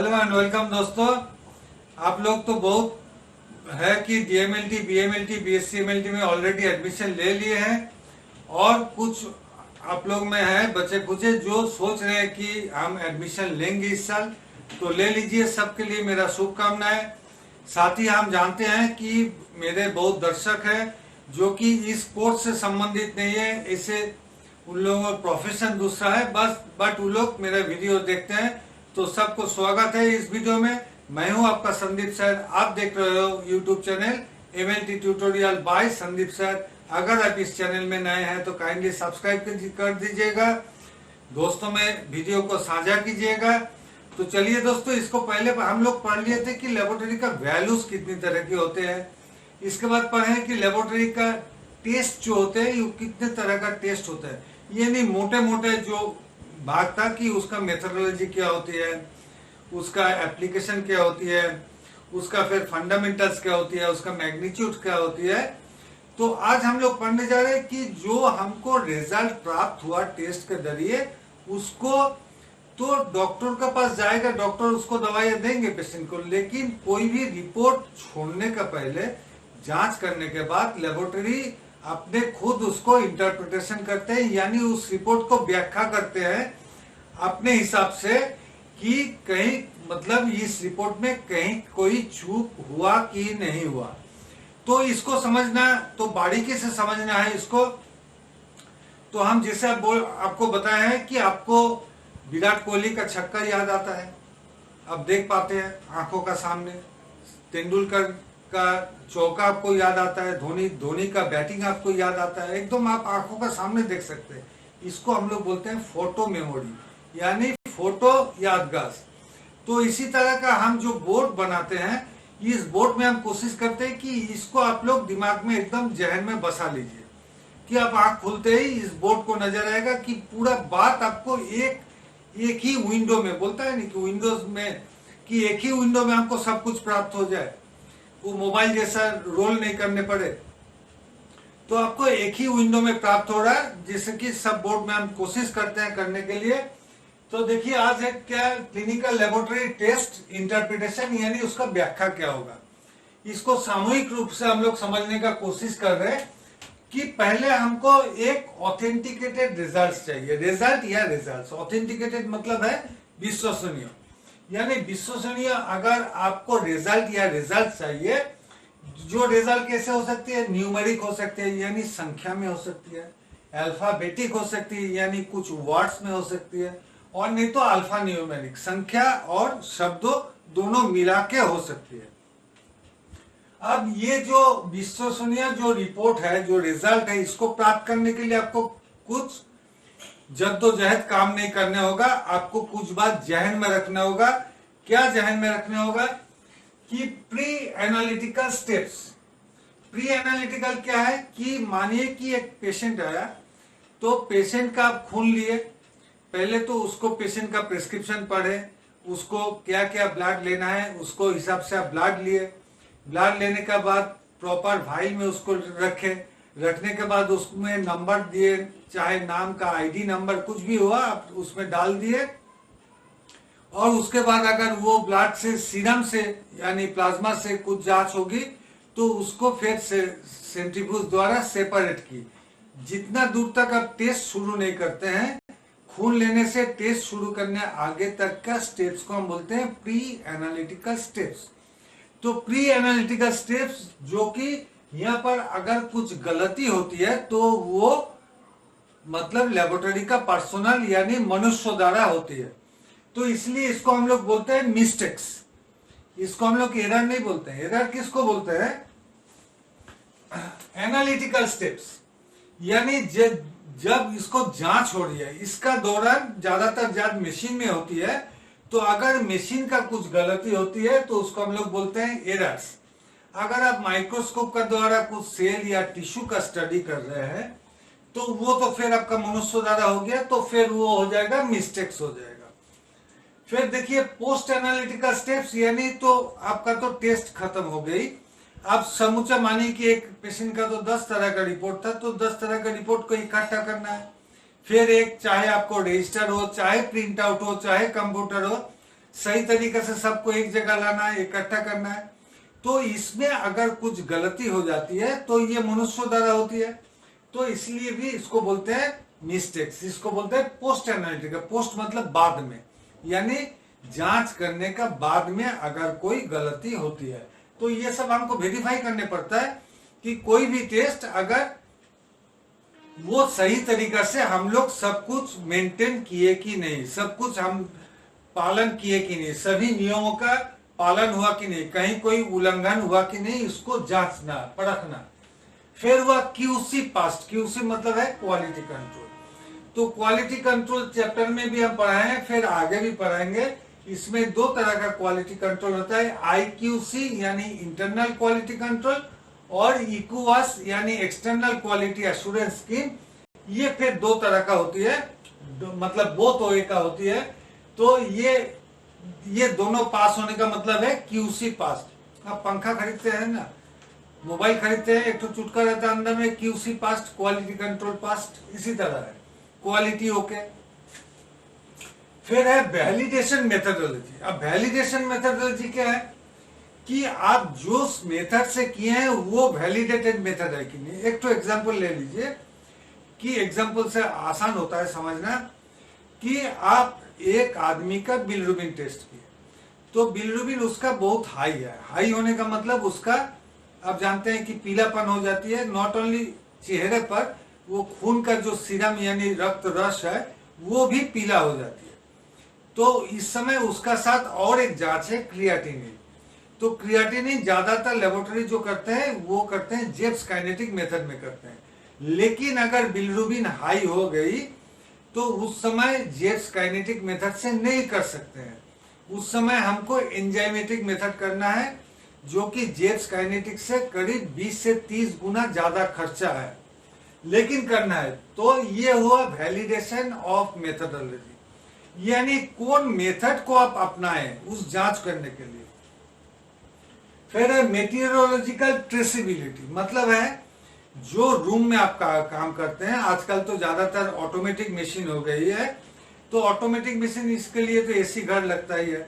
Hello and welcome दोस्तों। आप लोग तो बहुत है कि डीएमएलटी, बीएमएलटी, बीएससीएमएलटी में ऑलरेडी एडमिशन ले लिए हैं और कुछ आप लोग में है बच्चे कुचे जो सोच रहे हैं कि हम एडमिशन लेंगे इस साल, तो ले लीजिए। सबके लिए मेरा शुभकामनाएं। साथ ही हम जानते हैं कि मेरे बहुत दर्शक हैं जो कि इस कोर्स से संबंधित नहीं है, इसे उन लोगों का प्रोफेशन दूसरा है बस, बट उन लोग मेरा वीडियो देखते हैं। तो सबको स्वागत है इस वीडियो में। मैं हूं आपका संदीप सर, आप देख रहे हो YouTube channel MLT tutorial bye Sandeep sir. अगर आप इस चैनल में नए हैं तो काइंडली सब्सक्राइब कर दीजिएगा, दोस्तों में वीडियो को साझा कीजिएगा। तो चलिए दोस्तों, इसको पहले हम लोग पढ़ लिए थे कि लेबोरेटरी का वैल्यूज कितनी तरह के होते हैं। इसके बाद पढ़े कि लेबोरेटरी का टेस्ट जो होते हैं कितने तरह का टेस्ट होता है। ये नहीं मोटे मोटे जो भाग था कि उसका मेथोडोलॉजी क्या होती है, उसका एप्लीकेशन क्या होती है, उसका फिर फंडामेंटल्स क्या होती है, उसका मैग्नीट्यूड क्या होती है। तो आज हम लोग पढ़ने जा रहे हैं कि जो हमको रिजल्ट प्राप्त हुआ टेस्ट के जरिए उसको तो डॉक्टर के पास जाएगा, डॉक्टर उसको दवाइयां देंगे पेशेंट को, लेकिन कोई भी रिपोर्ट छोड़ने का पहले जांच करने के बाद लेबोरेटरी अपने खुद उसको इंटरप्रिटेशन करते हैं, यानी उस रिपोर्ट को व्याख्या करते हैं अपने हिसाब से कि कहीं मतलब इस रिपोर्ट में कहीं कोई चूक हुआ कि नहीं हुआ। तो इसको समझना, तो बारीकी से समझना है इसको। तो हम जैसे आपको बताया है कि आपको विराट कोहली का छक्का याद आता है, आप देख पाते हैं आंखों का सामने। तेंदुलकर का चौका आपको याद आता है, धोनी का बैटिंग आपको याद आता है, एकदम आप आंखों का सामने देख सकते हैं। इसको हम लोग बोलते हैं फोटो मेमोरी, यानी फोटो यादगार। तो इसी तरह का हम जो बोर्ड बनाते हैं, इस बोर्ड में हम कोशिश करते हैं कि इसको आप लोग दिमाग में एकदम जहन में बसा लीजिए कि आप आंख खुलते ही इस बोर्ड को नजर आएगा कि पूरा बात आपको एक ही विंडो में, बोलता है नहीं कि विंडोज में कि एक ही विंडो में आपको सब कुछ प्राप्त हो जाए, वो मोबाइल जैसा रोल नहीं करने पड़े। तो आपको एक ही विंडो में प्राप्त हो रहा है, जैसे कि सब बोर्ड में हम कोशिश करते हैं करने के लिए। तो देखिए आज है क्या क्लिनिकल लेबोरेटरी टेस्ट इंटरप्रिटेशन, यानी उसका व्याख्या क्या होगा। इसको सामूहिक रूप से हम लोग समझने का कोशिश कर रहे हैं कि पहले हमको एक ऑथेंटिकेटेड रिजल्ट चाहिए। रिजल्ट या रिजल्ट, ऑथेंटिकेटेड मतलब है विश्वसनीय, यानी विश्वसनीय। अगर आपको रिजल्ट या रिजल्ट चाहिए, जो रिजल्ट कैसे हो सकती है, न्यूमेरिक हो सकती है यानी संख्या में हो सकती है, अल्फाबेटिक हो सकती है यानी कुछ वर्ड्स में हो सकती है, और नहीं तो अल्फा न्यूमेरिक, संख्या और शब्दों दोनों मिला के हो सकती है। अब ये जो विश्वसनीय जो रिपोर्ट है, जो रिजल्ट है, इसको प्राप्त करने के लिए आपको कुछ जद्दोजहद काम नहीं करने होगा। आपको कुछ बात जहन में रखना होगा। क्या जहन में रखना होगा कि pre analytical steps. Pre analytical क्या है कि मानिए कि एक पेशेंट आया, तो पेशेंट का आप खून लिए, पहले तो उसको पेशेंट का प्रिस्क्रिप्शन पढ़े, उसको क्या क्या ब्लड लेना है उसको हिसाब से आप ब्लड लिए। ब्लड लेने के बाद प्रॉपर वाइल में उसको रखने के बाद उसमें नंबर दिए, चाहे नाम का आईडी नंबर कुछ भी हुआ आप उसमें डाल दिए। और उसके बाद अगर वो ब्लड से सीरम से यानी प्लाज्मा से कुछ जांच होगी तो उसको फिर से सेंट्रीफ्यूज द्वारा सेपरेट की। जितना दूर तक आप टेस्ट शुरू नहीं करते हैं, खून लेने से टेस्ट शुरू करने आगे तक का स्टेप्स को हम बोलते हैं प्री एनालिटिकल स्टेप्स। तो प्री एनालिटिकल स्टेप्स जो कि यहाँ पर अगर कुछ गलती होती है तो वो मतलब लेबोरेटरी का पर्सनल यानी मनुष्य द्वारा होती है, तो इसलिए इसको हम लोग बोलते हैं मिस्टेक्स। इसको हम लोग एरर नहीं बोलते हैं। एरर किसको बोलते हैं? एनालिटिकल स्टेप्स, यानी जब इसको जांच हो रही है, इसका दौरान ज्यादातर जांच मशीन में होती है, तो अगर मशीन का कुछ गलती होती है तो उसको हम लोग बोलते हैं एरर्स। अगर आप माइक्रोस्कोप का द्वारा कुछ सेल या टिश्यू का स्टडी कर रहे हैं तो वो तो फिर आपका मनुष्य द्वारा हो गया, तो फिर वो हो जाएगा मिस्टेक्स हो जाएगा। फिर देखिए पोस्ट एनालिटिकल स्टेप्स, यानी तो आपका तो टेस्ट खत्म हो गई। आप समूचा मानिए कि एक पेशेंट का तो 10 तरह का रिपोर्ट था, तो 10 तरह का रिपोर्ट को इकट्ठा करना है। फिर एक चाहे आपको रजिस्टर हो, चाहे प्रिंट आउट हो, चाहे कंप्यूटर हो, सही तरीके से सबको एक जगह लाना है, इकट्ठा करना है। तो इसमें अगर कुछ गलती हो जाती है तो ये मनुष्य द्वारा होती है, तो इसलिए भी इसको बोलते हैं मिस्टेक्स। इसको बोलते हैं पोस्ट एनालिटिकल। पोस्ट मतलब बाद में, यानी जांच करने का बाद में अगर कोई गलती होती है तो ये सब हमको वेरीफाई करने पड़ता है कि कोई भी टेस्ट अगर वो सही तरीका से हम लोग सब कुछ मेंटेन किए कि नहीं, सब कुछ हम पालन किए कि नहीं, सभी नियमों का पालन हुआ कि नहीं, कहीं कोई उल्लंघन हुआ कि नहीं, इसको जांचना, परखना। फिर हुआ क्यूसी पास्ट। क्यूसी मतलब है क्वालिटी कंट्रोल। तो क्वालिटी कंट्रोल चैप्टर में भी हम पढ़ाए हैं, फिर आगे भी पढ़ाएंगे। इसमें दो तरह का क्वालिटी कंट्रोल होता है, आईक्यूसी यानी इंटरनल क्वालिटी कंट्रोल, और इक्यूआस यानी एक्सटर्नल क्वालिटी एश्योरेंस स्कीम। ये फिर दो तरह का होती है, मतलब बोथ वे का होती है। तो ये दोनों पास होने का मतलब है क्यूसी पास। आप पंखा खरीदते हैं ना, मोबाइल खरीदते हैं, एक तो चुटका रहता है अंदर में, क्यूसी पास, क्वालिटी कंट्रोल पास, इसी तरह है क्वालिटी ओके। फिर है वैलिडेशन मेथोडोलॉजी। अब वैलिडेशन मेथोडोलॉजी क्या है कि आप जो मेथड से किए हैं वो वैलिडेटेड मेथड है कि नहीं। एक तो एग्जांपल ले लीजिए कि एग्जांपल से आसान होता है समझना, कि आप एक आदमी का बिलिरुबिन टेस्ट किए, तो बिलिरुबिन उसका बहुत हाई है। हाई होने का मतलब उसका, आप जानते हैं कि पीलापन हो जाती है, नॉट ओनली चेहरे पर, वो खून का जो सीरम यानी रक्त रस है वो भी पीला हो जाती है। तो इस समय उसका साथ और एक जांच है क्रिएटिनिन। तो क्रिएटिनिन ज्यादातर लेबोरेटरी जो करते हैं वो करते हैं जेब्स काइनेटिक मेथड में करते हैं। लेकिन अगर बिलिरुबिन हाई हो गई तो उस समय जेब्स काइनेटिक मेथड से नहीं कर सकते हैं। उस समय हमको एंजाइमेटिक मेथड करना है, जो कि जेब्स काइनेटिक से करीब 20 से 30 गुना ज्यादा खर्चा है, लेकिन करना है। तो ये हुआ वैलिडेशन ऑफ मेथोडोलॉजी, यानी कौन मेथड को आप अपनाएं उस जांच करने के लिए। फिर है मेटीरियोलॉजिकल ट्रेसिबिलिटी, मतलब है जो रूम में आप काम करते हैं, आजकल तो ज्यादातर ऑटोमेटिक मशीन हो गई है, तो ऑटोमेटिक मशीन, इसके लिए तो एसी घर लगता ही है।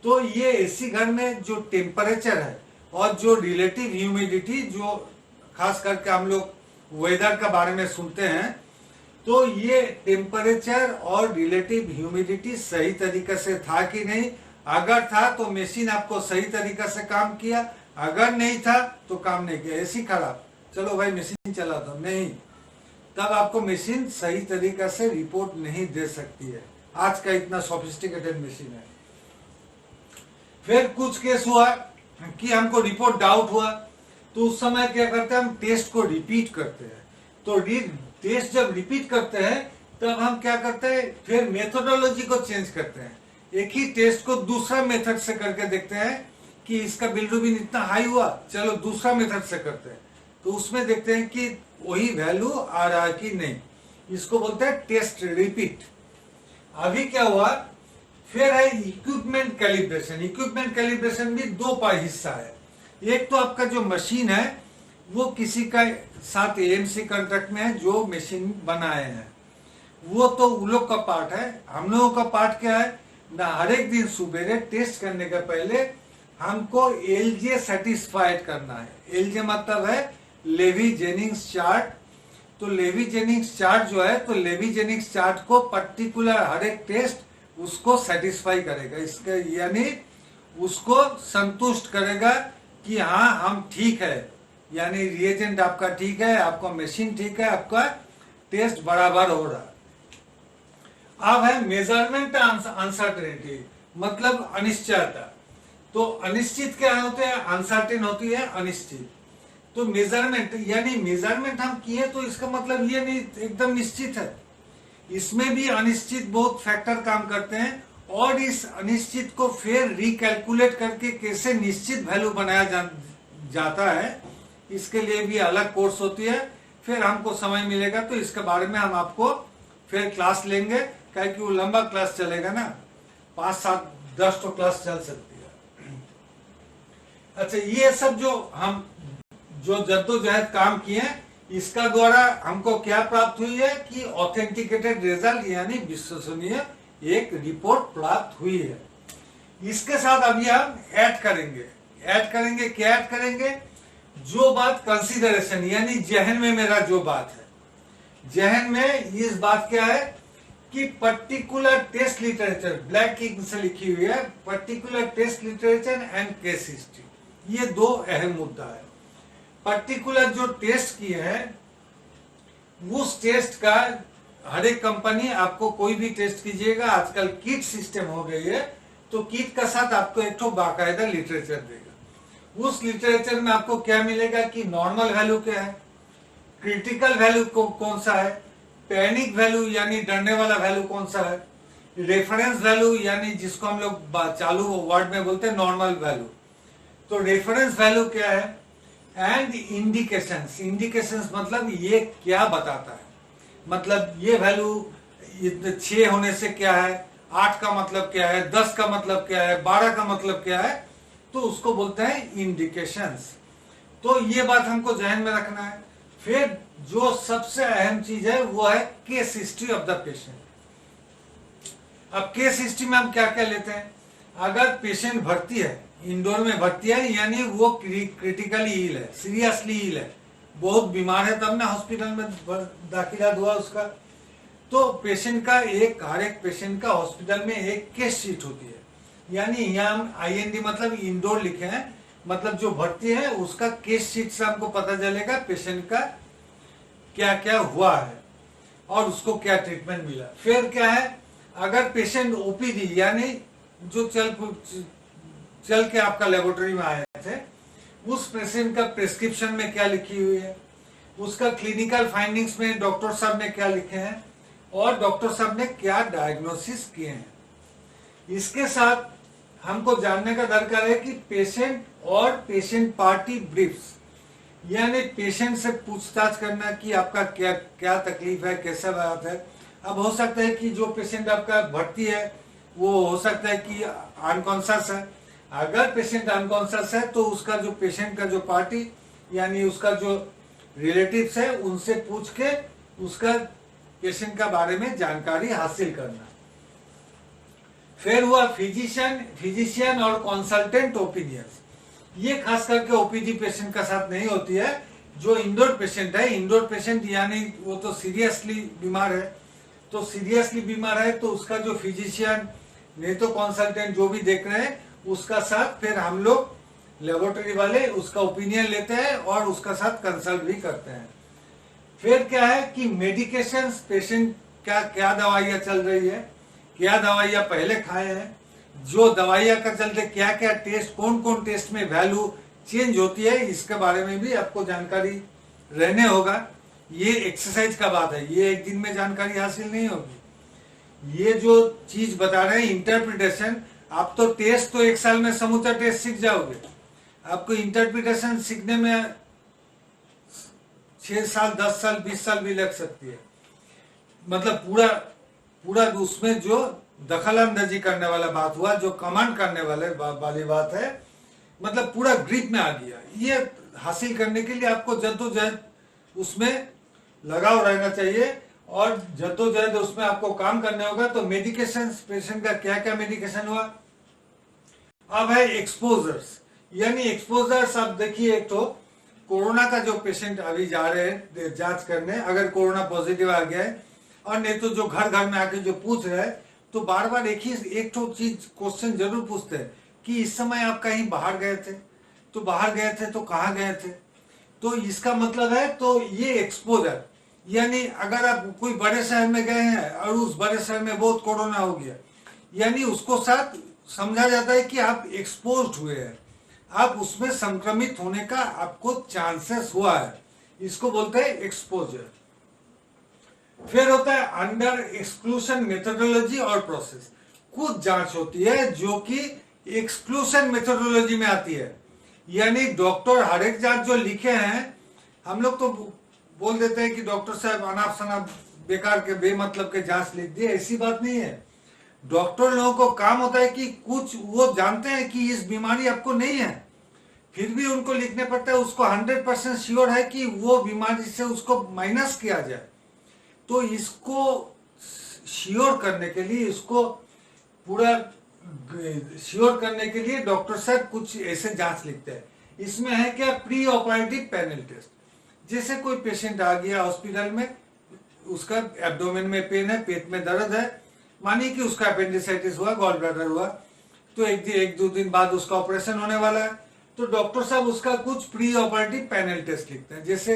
तो ये एसी घर में जो टेम्परेचर है और जो रिलेटिव ह्यूमिडिटी, जो खास करके हम लोग वेदर के बारे में सुनते हैं, तो ये टेम्परेचर और रिलेटिव ह्यूमिडिटी सही तरीके से था कि नहीं। अगर था तो मशीन आपको सही तरीके से काम किया, अगर नहीं था तो काम नहीं किया। एसी खराब, चलो भाई मशीन चला दो, नहीं, तब आपको मशीन सही तरीके से रिपोर्ट नहीं दे सकती है। आज का इतना सोफिस्टिकेटेड मशीन है। फिर कुछ केस हुआ कि हमको रिपोर्ट डाउट हुआ, तो उस समय क्या करते हैं, हम टेस्ट को रिपीट करते हैं। तो टेस्ट जब रिपीट करते हैं तब हम क्या करते हैं, फिर मेथोडोलॉजी को चेंज करते हैं। एक ही टेस्ट को दूसरा मेथड से करके देखते हैं कि इसका बिलिरुबिन इतना हाई हुआ, चलो दूसरा मेथड से करते हैं, तो उसमें देखते हैं कि वही वैल्यू आ रहा है कि नहीं। इसको बोलते हैं टेस्ट रिपीट। अभी क्या हुआ, फिर है इक्विपमेंट कैलिब्रेशन। इक्विपमेंट कैलिब्रेशन भी दो पार्ट हिस्सा है। एक तो आपका जो मशीन है वो किसी का साथ एएमसी कॉन्ट्रैक्ट में है, जो मशीन बनाए हैं, वो तो उन लोग का पार्ट है। हम लोगों का पार्ट क्या है ना, हर एक दिन सुबेरे टेस्ट करने के पहले हमको एलजे सेटिस्फाइड करना है। एलजे मतलब है लेवी जेनिंग्स चार्ट। तो लेवी जेनिंग्स चार्ट जो है, तो लेवी जेनिंग्स चार्ट को पर्टिकुलर हर एक टेस्ट उसको सेटिस्फाई करेगा, इसके यानी उसको संतुष्ट करेगा कि हाँ हम ठीक है, यानी रिएजेंट आपका ठीक है, आपका मशीन ठीक है, आपका टेस्ट बराबर हो रहा है। अब है मेजरमेंट अनसर्टेनिटी, मतलब अनिश्चयता। तो अनिश्चित क्या होते हैं, अनसर्टेन होती है अनिश्चित। तो मेजरमेंट, यानी मेजरमेंट हम किए तो इसका मतलब ये नहीं एकदम निश्चित है, इसमें भी अनिश्चित बहुत फैक्टर काम करते हैं, और इस अनिश्चित को फिर रिकैलकुलेट करके कैसे निश्चित वैल्यू बनाया जाता है, इसके लिए भी अलग कोर्स होती है। फिर हमको समय मिलेगा तो इसके बारे में हम आपको फिर क्लास लेंगे, क्या कि वो लंबा क्लास चलेगा ना, 5, 7, 10 तो क्लास चल सकती है। अच्छा, ये सब जो हम जो जद्दोजहद काम किए, इसका द्वारा हमको क्या प्राप्त हुई है कि ऑथेंटिकेटेड रिजल्ट, यानी विश्वसनीय एक रिपोर्ट प्राप्त हुई है। इसके साथ अभी हम ऐड करेंगे क्या ऐड करेंगे, जो बात कंसीडरेशन यानी जहन में मेरा जो बात है, जहन में इस बात क्या है कि particular test literature black ink से लिखी हुई है, particular test literature and case history, ये दो अहम मुद्दा है। पर्टिकुलर जो टेस्ट किए हैं उस टेस्ट का हर एक कंपनी आपको कोई भी टेस्ट कीजिएगा, आजकल किट सिस्टम हो गई है, तो किट का साथ आपको एक तो बाकायदा लिटरेचर देगा। उस लिटरेचर में आपको क्या मिलेगा कि नॉर्मल वैल्यू क्या है, क्रिटिकल वैल्यू कौन सा है, पैनिक वैल्यू यानी डरने वाला वैल्यू कौन सा है, रेफरेंस वैल्यू यानी जिसको हम लोग चालू वर्ड में बोलते हैं नॉर्मल वैल्यू, तो रेफरेंस वैल्यू क्या है, एंड इंडिकेशंस। इंडिकेशंस मतलब ये क्या बताता है, मतलब ये वैल्यू 6 होने से क्या है, 8 का मतलब क्या है, 10 का मतलब क्या है, 12 का मतलब क्या है, तो उसको बोलते हैं इंडिकेशंस। तो ये बात हमको ध्यान में रखना है। फिर जो सबसे अहम चीज है वो है case history of the patient. अब केस हिस्ट्री में हम क्या क्या लेते हैं, अगर पेशेंट भर्ती है, इंडोर में भर्ती है यानी वो क्रिटिकली इल है, सीरियसली इल है, बहुत बीमार है, तब ना हॉस्पिटल में दाखिला हुआ उसका, तो पेशेंट का हर एक पेशेंट का हॉस्पिटल में एक केस शीट होती है, यानी यहाँ हम IND मतलब इंडोर लिखे हैं, मतलब जो भर्ती है उसका केस शीट से हमको पता चलेगा पेशेंट का क्या क्या हुआ है और उसको क्या ट्रीटमेंट मिला। फिर क्या है, अगर पेशेंट OPD यानी जो चल के आपका लेबोरेटरी में आए थे, उस पेशेंट का प्रिस्क्रिप्शन में क्या लिखी हुई है, उसका क्लिनिकल फाइंडिंग्स में डॉक्टर साहब ने क्या लिखे हैं और डॉक्टर साहब ने क्या डायग्नोसिस किए हैं। इसके साथ हमको जानने का दरकार है कि पेशेंट और पेशेंट पार्टी ब्रीफ्स, यानी पेशेंट से पूछताछ करना कि आपका क्या क्या तकलीफ है, कैसा बात है। अब हो सकता है कि जो पेशेंट आपका भर्ती है वो हो सकता है कि अनकॉन्शियस है, अगर पेशेंट अनकॉन्शियस है तो उसका जो पेशेंट का जो पार्टी यानी उसका जो रिलेटिव्स है उनसे पूछ के उसका पेशेंट का बारे में जानकारी हासिल करना। फिर हुआ फिजिशियन और कंसल्टेंट ओपिनियंस। ये खास करके OPD पेशेंट का साथ नहीं होती है, जो इंडोर पेशेंट है, इंडोर पेशेंट यानी वो तो सीरियसली बीमार है, तो सीरियसली बीमार है तो उसका जो फिजिशियन नहीं तो कंसल्टेंट जो भी देख रहे हैं उसका साथ फिर हम लोग लेबोरेटरी वाले उसका ओपिनियन लेते हैं और उसका साथ कंसल्ट भी करते हैं। फिर क्या है कि मेडिकेशंस, पेशेंट क्या क्या दवाइयाँ चल रही है, क्या दवाइयाँ पहले खाए हैं, जो दवाइयाँ का चलते क्या क्या टेस्ट, कौन कौन टेस्ट में वैल्यू चेंज होती है, इसके बारे में भी आपको जानकारी रहने होगा। ये एक्सरसाइज का बात है, ये एक दिन में जानकारी हासिल नहीं होगी। ये जो चीज बता रहे हैं इंटरप्रिटेशन, आप तो टेस्ट तो 1 साल में समूचा टेस्ट सीख जाओगे, आपको इंटरप्रिटेशन सीखने में 6 साल 10 साल 20 साल भी लग सकती है। मतलब पूरा उसमें जो दखल अंदाजी करने वाला बात हुआ, जो कमांड करने वाली बात है, मतलब पूरा ग्रिप में आ गया। ये हासिल करने के लिए आपको जद्दोजहद उसमें लगाव रहना चाहिए और जद्दोजहद उसमें आपको काम करना होगा। तो मेडिकेशन, पेशेंट का क्या क्या मेडिकेशन हुआ। अब है एक्सपोजर्स, यानी एक्सपोजर्स आप देखिए, एक तो कोरोना का जो पेशेंट अभी जा रहे हैं जांच करने, अगर कोरोना पॉजिटिव आ गया है, और नहीं तो जो घर घर में आके जो पूछ रहे हैं, तो बार बार एक तो चीज क्वेश्चन जरूर पूछते हैं कि इस समय आप कहीं बाहर गए थे, तो बाहर गए थे तो कहाँ गए थे, तो इसका मतलब है तो ये एक्सपोजर, यानी अगर आप कोई बड़े शहर में गए हैं और उस बड़े शहर में बहुत कोरोना हो गया, यानी उसको साथ समझा जाता है कि आप एक्सपोज्ड हुए हैं, आप उसमें संक्रमित होने का आपको चांसेस हुआ है, इसको बोलते हैं एक्सपोजर। फिर होता है अंडर एक्सक्लूशन मेथोडोलॉजी और प्रोसेस। कुछ जांच होती है जो कि एक्सक्लूशन मेथोडोलॉजी में आती है, यानी डॉक्टर हर एक जांच जो लिखे हैं, हम लोग तो बोल देते हैं कि डॉक्टर साहब अनाप शनाप बेकार के बेमतलब के जांच लिख दिए, ऐसी बात नहीं है। डॉक्टर लोगों को काम होता है कि कुछ वो जानते हैं कि इस बीमारी आपको नहीं है, फिर भी उनको लिखने पड़ता है, उसको 100% श्योर है कि वो बीमारी से उसको माइनस किया जाए। तो इसको श्योर करने के लिए, इसको पूरा श्योर करने के लिए डॉक्टर साहब कुछ ऐसे जांच लिखते हैं। इसमें है क्या, प्री ऑपरेटिव पैनल टेस्ट। जैसे कोई पेशेंट आ गया हॉस्पिटल में, उसका एब्डोमेन में पेन है, पेट में दर्द है, मानिए कि उसका अपेंडिसाइटिस हुआ, गॉल ब्लैडर हुआ, तो एक दो दिन बाद उसका ऑपरेशन होने वाला है। तो डॉक्टर साहब उसका कुछ प्री ऑपरेटिव पैनल टेस्ट लिखते हैं, जैसे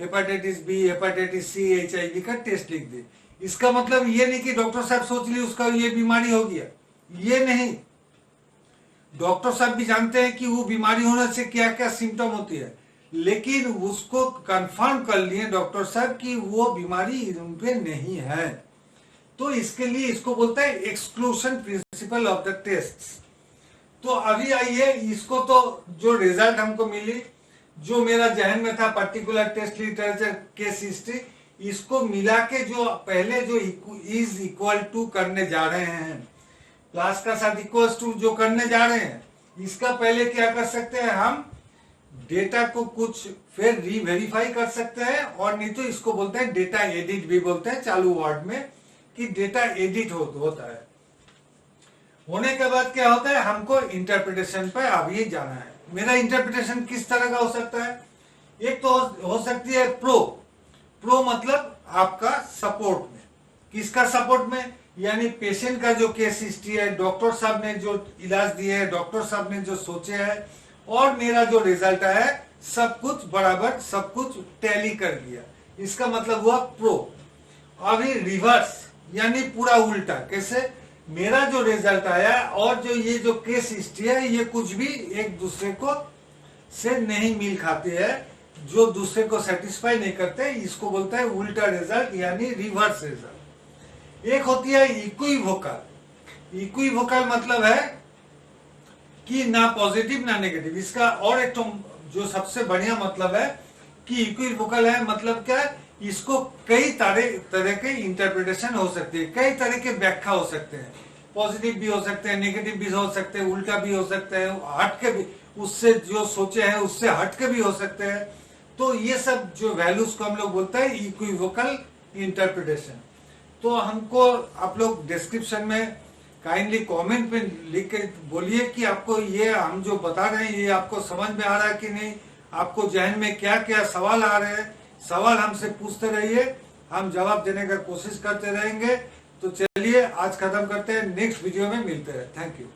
hepatitis B, hepatitis C, HIV का टेस्ट लिख दे। इसका मतलब ये नहीं कि डॉक्टर साहब सोच लिए उसका ये बीमारी हो गया, ये नहीं। डॉक्टर साहब भी जानते हैं कि वो बीमारी होने से क्या क्या सिम्टम होती है, लेकिन उसको कंफर्म कर लिए डॉक्टर साहब कि वो बीमारी उनपे नहीं है। तो इसके लिए इसको बोलता है exclusion principle of the test. तो अभी आइए, इसको तो जो रिजल्ट हमको मिली, जो मेरा जहन में था particular test literature case history, इसको मिला के जो पहले जो इज इक्वल टू करने जा रहे हैं, प्लस का साथ इक्वल टू जो करने जा रहे हैं, इसका पहले क्या कर सकते हैं, हम डेटा को कुछ फिर रीवेरीफाई कर सकते हैं, और नहीं तो इसको बोलते हैं डेटा एडिट भी बोलते हैं चालू वर्ड में, कि डेटा एडिट होता है। होने के बाद क्या होता है, हमको इंटरप्रिटेशन पे अभी जाना है। मेरा इंटरप्रिटेशन किस तरह का हो सकता है, एक तो हो सकती है प्रो मतलब आपका सपोर्ट में। किसका सपोर्ट में, यानी पेशेंट का जो केस हिस्ट्री है, डॉक्टर साहब ने जो इलाज दिए है, डॉक्टर साहब ने जो सोचे है, और मेरा जो रिजल्ट है, सब कुछ बराबर, सब कुछ टैली कर दिया, इसका मतलब हुआ प्रो। अभी रिवर्स यानी पूरा उल्टा, कैसे, मेरा जो रिजल्ट आया और जो ये जो केस हिस्ट्री है, ये कुछ भी एक दूसरे को से नहीं मिल खाते हैं, जो दूसरे को सेटिस्फाई नहीं करते, इसको बोलता है उल्टा रिजल्ट यानी रिवर्स रिजल्ट। एक होती है इक्विवोकल। इक्विवोकल मतलब है कि ना पॉजिटिव ना नेगेटिव। इसका और एक तो जो सबसे बढ़िया मतलब है कि इक्विवोकल है, मतलब क्या, इसको कई तरह के इंटरप्रिटेशन हो सकती है, कई तरह के व्याख्या हो सकते हैं, पॉजिटिव भी हो सकते हैं, नेगेटिव भी हो सकते हैं, उल्टा भी हो सकते हैं, हट के भी, उससे जो सोचे हैं उससे हट के भी हो सकते हैं। तो ये सब जो वैल्यूज को हम लोग बोलते हैं इक्विवोकल इंटरप्रिटेशन। तो हमको आप लोग डिस्क्रिप्शन में काइंडली कमेंट में लिख के बोलिए कि आपको ये हम जो बता रहे हैं ये आपको समझ में आ रहा है कि नहीं, आपको जहन में क्या क्या सवाल आ रहे हैं। सवाल हमसे पूछते रहिए, हम जवाब देने का कोशिश करते रहेंगे। तो चलिए आज खत्म करते हैं, नेक्स्ट वीडियो में मिलते हैं। Thank you.